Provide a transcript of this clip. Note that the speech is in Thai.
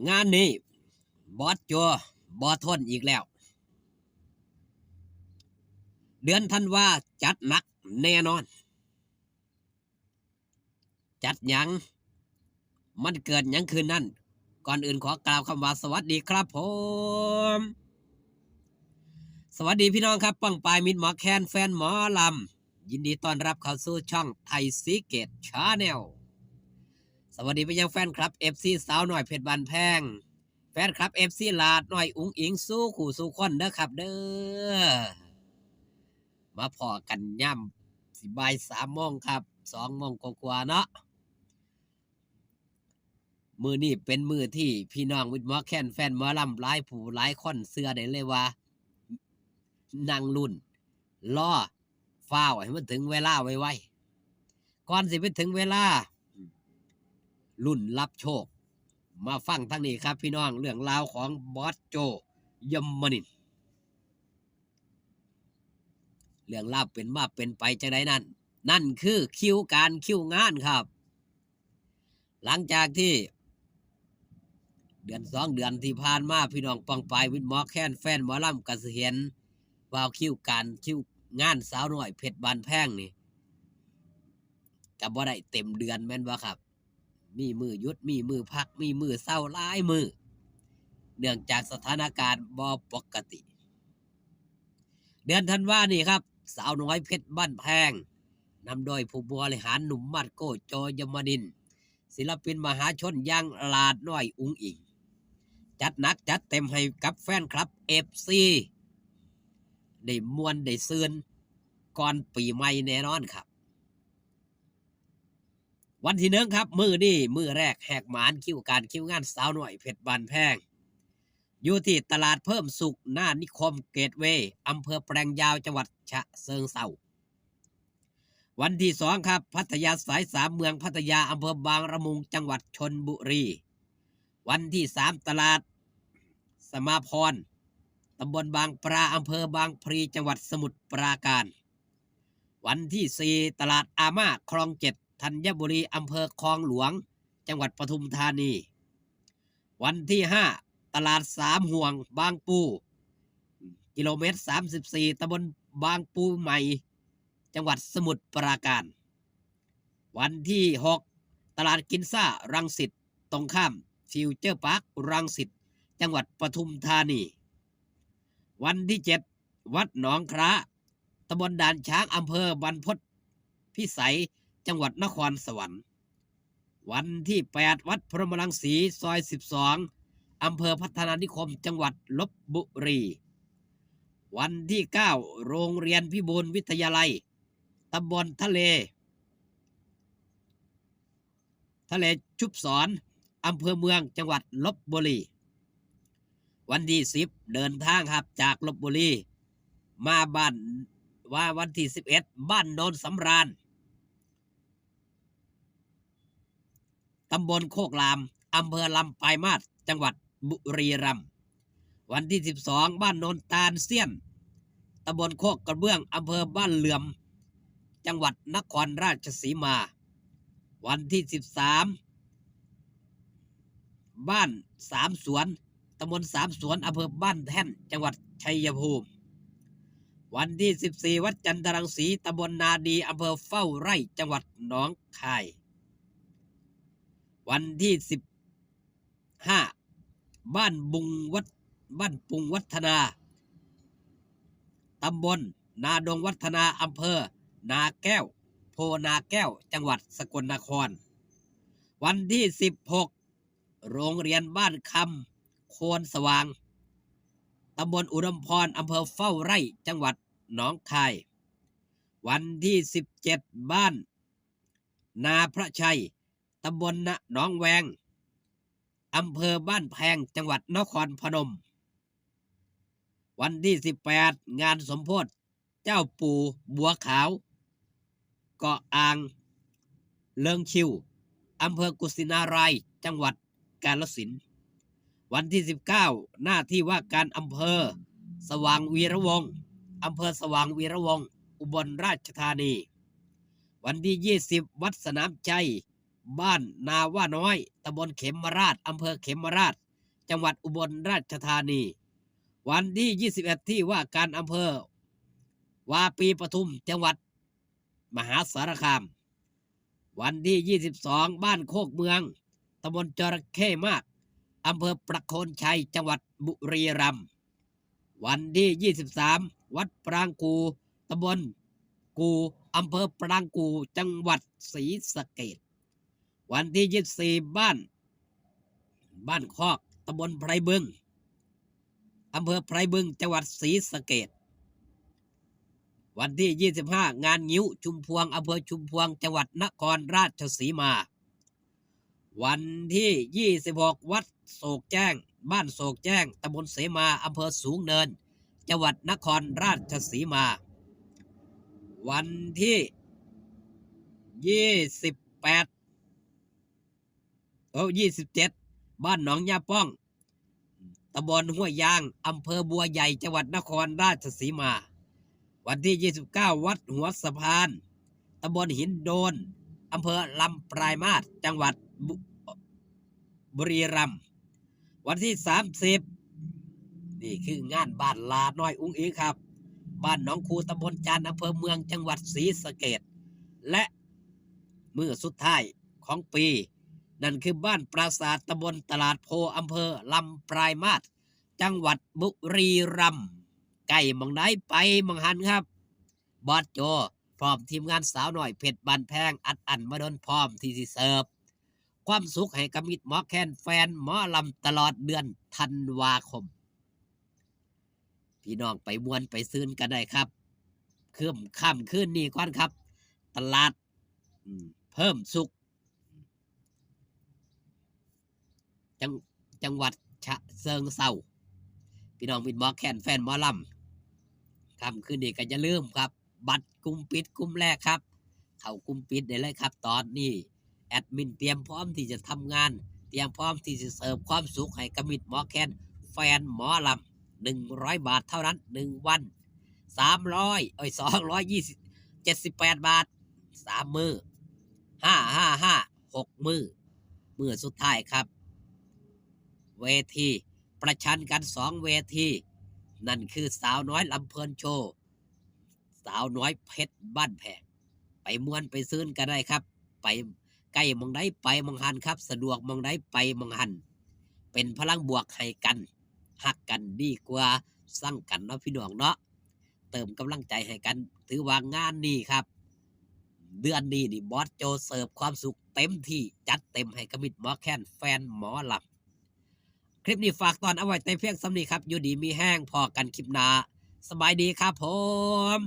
งานนี้บอสโจบอทนอีกแล้วเดือนธันวาจัดหนักแน่นอนจัดหยังมันเกิดหยังคืนนั้นก่อนอื่นขอกล่าวคำว่าสวัสดีครับผมสวัสดีพี่น้องครับป้องปายมิตรหมอแคนแฟนหมอลำยินดีต้อนรับเข้าสู่ช่องไทยซีเกตชาแนลสวัสดีไปยังแฟนคลับ FC สาวหน่อยเพชรบานแพงแฟนคลับ FC ลาดหน่อยอุ๋งอิงสู้ขู่สู้คนเด้อครับเด้อมาพอกันย่ำสิบ่าย3 โมงครับ2 โมงกว่าเนาะมือนี่เป็นมือที่พี่น้องวิดหมอแคนแฟนหมอลำหลายผู้หลายคนเสื้อได้เลยว่านั่งรุ่นล่อฟ้าวให้มันถึงเวลาไวๆก่อนสิไปถึงเวลารุ่นรับโชคมาฟังทั้งนี้ครับพี่น้องเรื่องราวของบอสโจยมนินทร์เรื่องราวเป็นมาเป็นไปจังไดนั่นคือคิวการคิวงานครับ หลังจากที่เดือน 2 เดือนที่ผ่านมาพี่น้องปองปายวิทย์หมอแค้นแฟนหมอลำกสิเห็นว่าคิวการคิวงานสาวน้อยเพชรบานแพงนี่กับบ่ได้เต็มเดือนแม่นบ่ครับมีมือหยุดมีมือพักมีมือเศร้าหลายมือเนื่องจากสถานการณ์บ่ปกติเดือนธันวานี่ครับสาวน้อยเพชรบ้านแพงนำโดยผู้บริหารหนุ่มมัดโกโจยมนินทร์ศิลปินมหาชนอย่างลาดน้อยอุ๋งอิงจัดหนักจัดเต็มให้กับแฟนคลับFCได้มวนได้ซืนก่อนปีใหม่แน่นอนครับวันที่ 1ครับมือนี่มือแรกแหกหมานคิวการคิวงานสาวหน่อยเพชรบานแพงอยู่ที่ตลาดเพิ่มสุขหน้านิคมเกตเวย์อำเภอแปลงยาวจังหวัดฉะเชิงเทราวันที่ 2ครับพัทยาสาย3เมืองพัทยาอำเภอบางละมุงจังหวัดชลบุรีวันที่ 3ตลาดสมาพรตำบลบางปลาอำเภอบางพลีจังหวัดสมุทรปราการวันที่ 4ตลาดอาม่าคลอง7ธัญบุรีอำเภอคลองหลวงจังหวัดปทุมธานีวันที่ 5ตลาด3ห่วงบางปูกิโลเมตร34ตำบลบางปูใหม่จังหวัดสมุทรปราการวันที่ 6ตลาดกินซ่ารังสิตตรงข้ามฟิวเจอร์พาร์ครังสิตจังหวัดปทุมธานีวันที่ 7วัดหนองคราตำบลด่านช้างอำเภอบรรพตพิสัยจังหวัดนครสวรรค์วันที่ 8วัดพรหมรังสีซอย12อำเภอพัฒนานิคมจังหวัดลพบุรีวันที่ 9โรงเรียนพิบูลวิทยาลัยตำบลทะเลชุบศรอำเภอเมืองจังหวัดลพบุรีวันที่ 10เดินทางครับจากลพบุรีมาบ้านว่าวันที่ 11บ้านโนนสำราญตำบลโคกลามอำเภอลำปลายมาศจังหวัดบุรีรัมย์วันที่ 12บ้านโนนตาลเซียนตำบลโคกกระเบื้องอำเภอบ้านเหลื่อมจังหวัดนครราชสีมาวันที่ 13บ้านสามสวนตำบลสามสวนอำเภอบ้านแท่นจังหวัดชัยภูมิวันที่ 14วัดจันทรังสีตำบลนาดีอำเภอเฝ้าไร่จังหวัดหนองคายวันที่ 15บ้านปุงวัฒนาตำบลนาดงวัฒนาอำเภอนาแก้วโพนาแก้วจังหวัดสกลนครวันที่ 16โรงเรียนบ้านคำโคนสว่างตำบลอุดมพรอำเภอเฝ้าไร่จังหวัดหนองคายวันที่ 17บ้านนาพระชัยตำบลหนองแวงอำเภอบ้านแพงจังหวัดนครพนมวันที่ 18งานสมโภชเจ้าปู่บัวขาวเกาะอ่างเลิงชิวอำเภอกุสินารายจังหวัดกาฬสินธุ์วันที่ 19หน้าที่ว่าการอำเภอสว่างวีระวงศ์อำเภอสว่างวีระวงศ์อุบลราชธานีวันที่ 20วัดสนามชัยบ้านนาว่าน้อยตำบลเขมราชอำเภอเขมราช จังหวัดอุบลราชธานีวันที่21ที่ว่าการอำเภอวาปีปทุมจังหวัดมหาสารคามวันที่22บ้านโคกเมืองตำบลจระเข้มากอำเภอประโคนชัยจังหวัดบุรีรัมย์วันที่23วัดปรางกูตำบลกูอำเภอปรางกูจังหวัดศรีสะเกษวันที่24บ้านคอกตำบลไพรบึงอำเภอไพรบึงจังหวัดศรีสะเกษวันที่25งานงิ้วชุมพวงอำเภอชุมพวงจังหวัดนครราชสีมาวันที่26วัดโศกแจ้งบ้านโศกแจ้งตำบลเสมาอำเภอสูงเนินจังหวัดนครราชสีมาวันที่28 27บ้านหนองยาป้องตำบลห้วยยางอำเภอบัวใหญ่จังหวัดนครราชสีมาวันที่29วัดหัวสะพานตำบลหินโดนอำเภอลำปลายมาศจังหวัดบุรีรัมย์วันที่30นี่คืองานบ้านลาน้อยอุ้งอิงครับบ้านหนองคูตำบลจานอำเภอเมืองจังหวัดศรีสะเกษและมื้อสุดท้ายของปีนั่นคือบ้านปราสาทตำบลตลาดโพอำเภอลำปลายมาศจังหวัดบุรีรัมย์ใกล้มองไหนไปมองหันครับบอสโจพร้อมทีมงานสาวหน่อยเพชรบานแพงอัดอั้นมาโดนพร้อมที่สิเสิร์ฟความสุขให้กับมิตรหมอแคนแฟนหมอลำตลอดเดือนธันวาคมพี่น้องไปมวนไปซื้นกันได้ครับคืมค่ำคืนนี้ก่อนครับตลาดเพิ่มสุขจังหวัดฉะเชิงเทราพี่น้องมิตรหมอแคนแฟนหมอลำค่ำคืนนี้ก็อย่าลืมครับบัตรกลุ่มปิดกลุ่มแรกครับเข้ากลุ่มปิดได้เลยครับตอนนี้แอดมินเตรียมพร้อมที่จะทำงานเตรียมพร้อมที่จะเสิร์ฟความสุขให้กับมิตรหมอแคนแฟนหมอลำ100 บาทเท่านั้น1วัน278 บาท3มื้อ6มื้อสุดท้ายครับเวทีประชันกัน2เวทีนั่นคือสาวน้อยลำเพลินโชว์สาวน้อยเพชรบ้านแพงไปมวนไปซื้นกันได้ครับไปใกล้มองได้ไปมองหันครับสะดวกมองได้ไปมองหันเป็นพลังบวกให้กันหักกันดีกว่าสั่งกันเนาะพี่น้องเนาะเติมกำลังใจให้กันถือว่างานนี้ครับเดือนนี้นี่บอสโจเสิร์ฟความสุขเต็มที่จัดเต็มให้กับมิตรหมอแคนแฟนหมอลำคลิปนี้ฝากตอนเอาไว้แต่เพียงสำนีครับอยู่ดีมีแห้งพอกันคลิปหน้าสบายดีครับผม